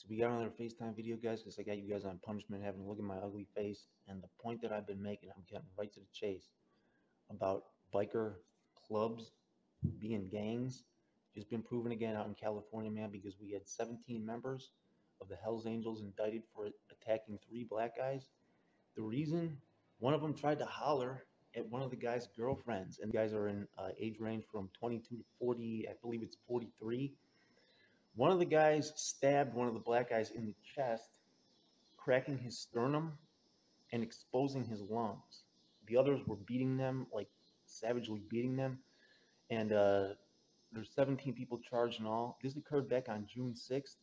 We got another FaceTime video, guys, because I got you guys on punishment having a look at my ugly face. And the point that I've been making, I'm getting right to the chase about biker clubs being gangs. Just been proven again out in California, man, because we had 17 members of the Hells Angels indicted for attacking 3 black guys. The reason, one of them tried to holler at one of the guy's girlfriends, and the guys are in age range from 22 to 40, I believe it's 43. One of the guys stabbed one of the black guys in the chest, cracking his sternum and exposing his lungs. The others were beating them, like savagely beating them. And there's 17 people charged in all. This occurred back on June 6th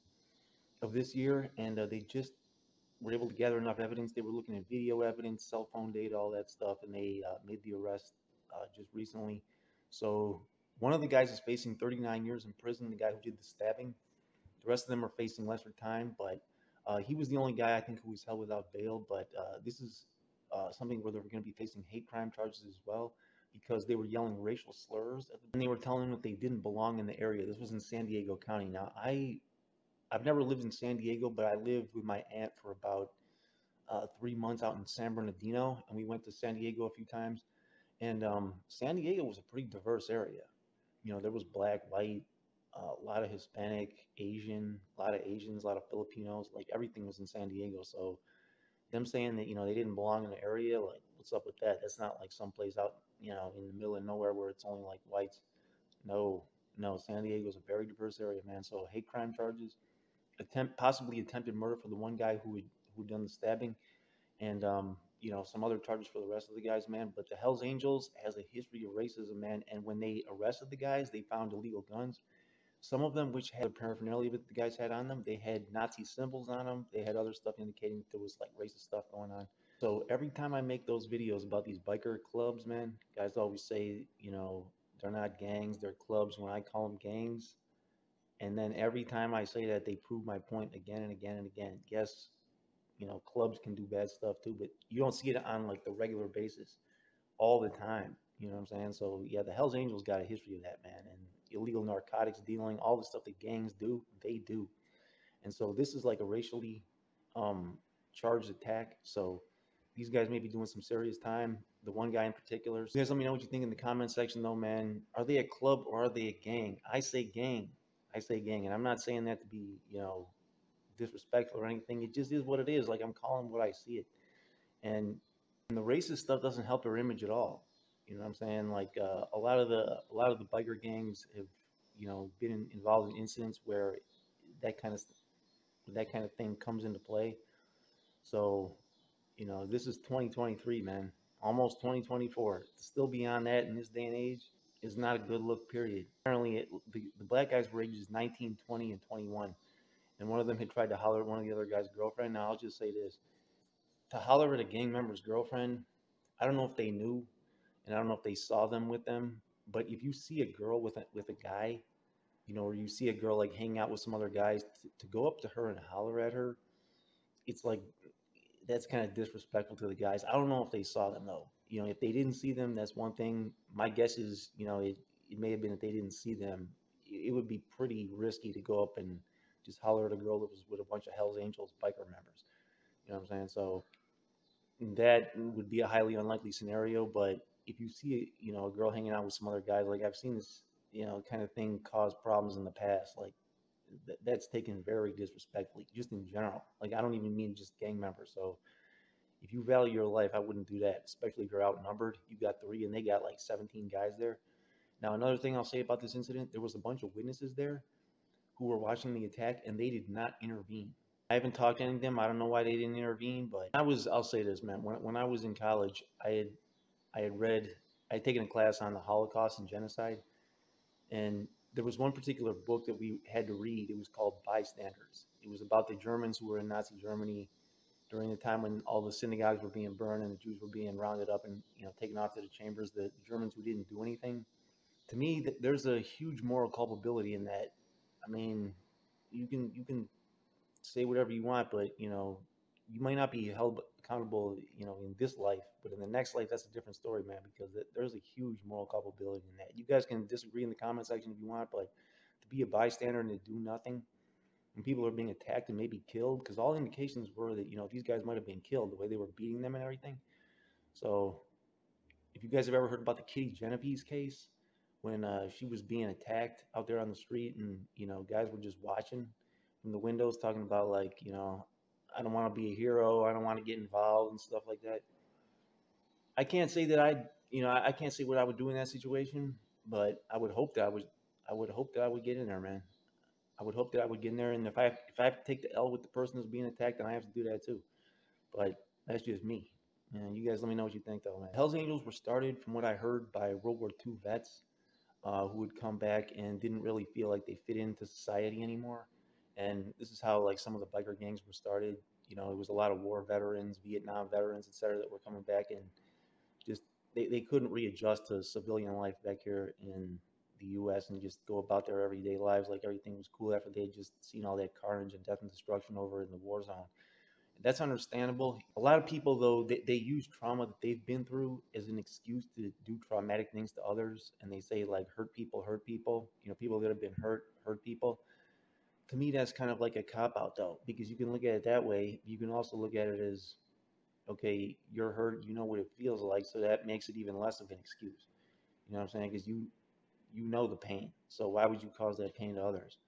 of this year, and they just were able to gather enough evidence. They were looking at video evidence, cell phone data, all that stuff, and they made the arrest just recently. So one of the guys is facing 39 years in prison, the guy who did the stabbing. The rest of them are facing lesser time, but he was the only guy I think who was held without bail. But this is something where they're going to be facing hate crime charges as well, because they were yelling racial slurs and they were telling them that they didn't belong in the area. This was in San Diego County. Now, I've never lived in San Diego, but I lived with my aunt for about 3 months out in San Bernardino, and we went to San Diego a few times. And San Diego was a pretty diverse area. You know, there was black, white, a lot of Hispanic, Asian, a lot of Asians, a lot of Filipinos. Like everything was in San Diego. So them saying that, you know, they didn't belong in the area, like what's up with that? That's not like someplace out, you know, in the middle of nowhere where it's only like whites. No, no, San Diego is a very diverse area, man. So hate crime charges, possibly attempted murder for the one guy who done the stabbing, and you know, some other charges for the rest of the guys, man. But the Hells Angels has a history of racism, man. And when they arrested the guys, they found illegal guns. Some of them, which had paraphernalia that the guys had on them, they had Nazi symbols on them. They had other stuff indicating that there was like racist stuff going on. So every time I make those videos about these biker clubs, man, guys always say, you know, they're not gangs, they're clubs when I call them gangs. And then every time I say that, they prove my point again and again and again. Yes, you know, clubs can do bad stuff too, but you don't see it on like the regular basis all the time. You know what I'm saying? So yeah, the Hells Angels got a history of that, man. And illegal narcotics dealing, all the stuff that gangs do, they do. And so this is like a racially charged attack. So these guys may be doing some serious time. The one guy in particular. So you guys let me know what you think in the comment section though, man. Are they a club or are they a gang? I say gang. I say gang. And I'm not saying that to be, you know, disrespectful or anything. It just is what it is. Like I'm calling what I see it. And the racist stuff doesn't help their image at all. You know what I'm saying? Like a lot of the biker gangs have, you know, been involved in incidents where that kind of thing comes into play. So, you know, this is 2023, man, almost 2024. To still be on that in this day and age is not a good look. Period. Apparently, the black guys were ages 19, 20, and 21, and one of them had tried to holler at one of the other guy's girlfriend. Now, I'll just say this: to holler at a gang member's girlfriend, I don't know if they knew, and I don't know if they saw them with them. But if you see a girl with a guy, you know, or you see a girl like hanging out with some other guys, to go up to her and holler at her, it's like that's kind of disrespectful to the guys. I don't know if they saw them though. You know, if they didn't see them, that's one thing. My guess is, you know, it may have been that they didn't see them. It would be pretty risky to go up and just holler at a girl that was with a bunch of Hells Angels biker members. You know what I'm saying? So that would be a highly unlikely scenario. But if you see, you know, a girl hanging out with some other guys, like I've seen this, you know, kind of thing cause problems in the past. Like that's taken very disrespectfully, just in general. Like I don't even mean just gang members. So if you value your life, I wouldn't do that, especially if you're outnumbered. You got 3 and they got like 17 guys there. Now, another thing I'll say about this incident, there was a bunch of witnesses there who were watching the attack and they did not intervene. I haven't talked to any of them. I don't know why they didn't intervene, but I'll say this, man. When I was in college, I had taken a class on the Holocaust and genocide, and there was one particular book that we had to read. It was called Bystanders. It was about the Germans who were in Nazi Germany during the time when all the synagogues were being burned and the Jews were being rounded up and, you know, taken off to the chambers. The Germans who didn't do anything. To me, there's a huge moral culpability in that. I mean, you can say whatever you want, but you know, you might not be held accountable, you know, in this life, but in the next life, that's a different story, man, because there's a huge moral culpability in that. You guys can disagree in the comment section if you want, but to be a bystander and to do nothing, when people are being attacked and maybe killed, because all indications were that, you know, these guys might have been killed the way they were beating them and everything. So if you guys have ever heard about the Kitty Genovese case, when she was being attacked out there on the street, and you know, guys were just watching from the windows, talking about, like, you know, I don't want to be a hero, I don't want to get involved and stuff like that. I can't say that I can't say what I would do in that situation, but I would hope that I would hope that I would get in there, man. I would hope that I would get in there, and if I have to take the L with the person who's being attacked, then I have to do that too. But that's just me. And you guys let me know what you think, though, man. Hell's Angels were started, from what I heard, by World War II vets who would come back and didn't really feel like they fit into society anymore. And this is how, like, some of the biker gangs were started. You know, it was a lot of war veterans, Vietnam veterans, etc., that were coming back, and just they couldn't readjust to civilian life back here in the U.S. and just go about their everyday lives like everything was cool after they'd just seen all that carnage and death and destruction over in the war zone. That's understandable. A lot of people, though, they use trauma that they've been through as an excuse to do traumatic things to others. And they say, like, hurt people, hurt people. You know, people that have been hurt people. To me, that's kind of like a cop-out, though, because you can look at it that way. You can also look at it as, okay, you're hurt, you know what it feels like, so that makes it even less of an excuse. You know what I'm saying? Because you know the pain. So why would you cause that pain to others?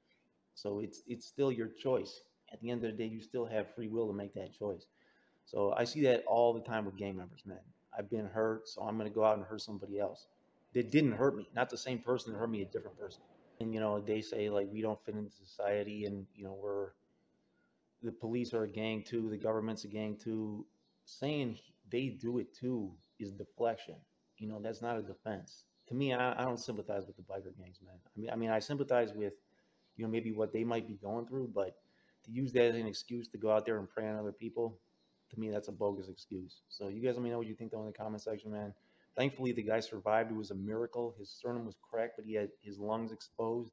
So it's still your choice. At the end of the day, you still have free will to make that choice. So I see that all the time with gang members, man. I've been hurt, so I'm going to go out and hurt somebody else that didn't hurt me. Not the same person that hurt me, a different person. And, you know, they say, like, we don't fit into society, and, you know, the police are a gang too, the government's a gang too. Saying they do it too is deflection. You know, that's not a defense. To me, I don't sympathize with the biker gangs, man. I mean, I sympathize with, you know, maybe what they might be going through, but to use that as an excuse to go out there and prey on other people, to me, that's a bogus excuse. So you guys let me know what you think, though, in the comment section, man. Thankfully, the guy survived. It was a miracle. His sternum was cracked, but he had his lungs exposed,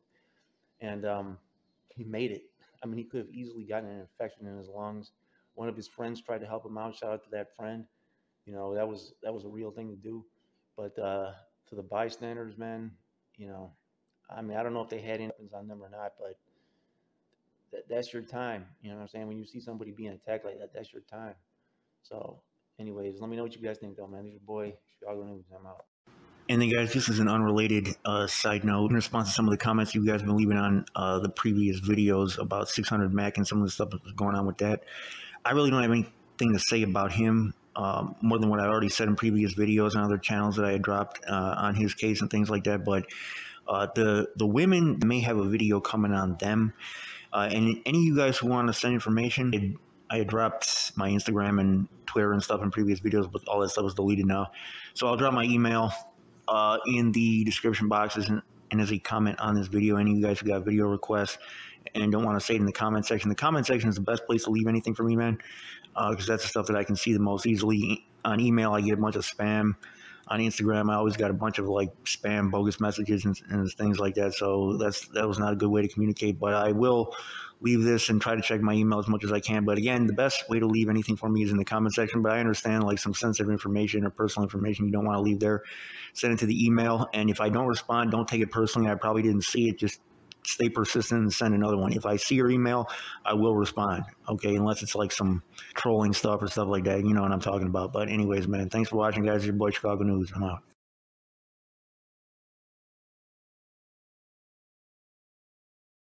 and he made it. I mean, he could have easily gotten an infection in his lungs. One of his friends tried to help him out. Shout out to that friend. You know, that was a real thing to do. But to the bystanders, man, you know, I mean, I don't know if they had any weapons on them or not, but that's your time. You know what I'm saying? When you see somebody being attacked like that, that's your time. So, anyways, let me know what you guys think, though, man. This is your boy, Chicago News. I'm out. And then, guys, this is an unrelated side note in response to some of the comments you guys have been leaving on the previous videos about 600 Mac and some of the stuff that was going on with that. I really don't have anything to say about him more than what I already said in previous videos and other channels that I had dropped on his case and things like that. But the women may have a video coming on them. And any of you guys who want to send information, I had dropped my Instagram and Twitter and stuff in previous videos, but all that stuff is deleted now. So I'll drop my email in the description boxes and as a comment on this video. Any of you guys who got video requests and don't want to say it in the comment section is the best place to leave anything for me, man, because that's the stuff that I can see the most easily. On email, I get a bunch of spam. On Instagram, I always got a bunch of, like, spam, bogus messages and things like that. So that was not a good way to communicate. But I will leave this and try to check my email as much as I can. But again, the best way to leave anything for me is in the comment section. But I understand, like, some sensitive information or personal information you don't want to leave there. Send it to the email. And if I don't respond, don't take it personally. I probably didn't see it. Just stay persistent and send another one. If I see your email, I will respond, okay, unless it's like some trolling stuff or stuff like that. You know what I'm talking about. But anyways, man, thanks for watching, guys. It's your boy, Chicago News. I'm out.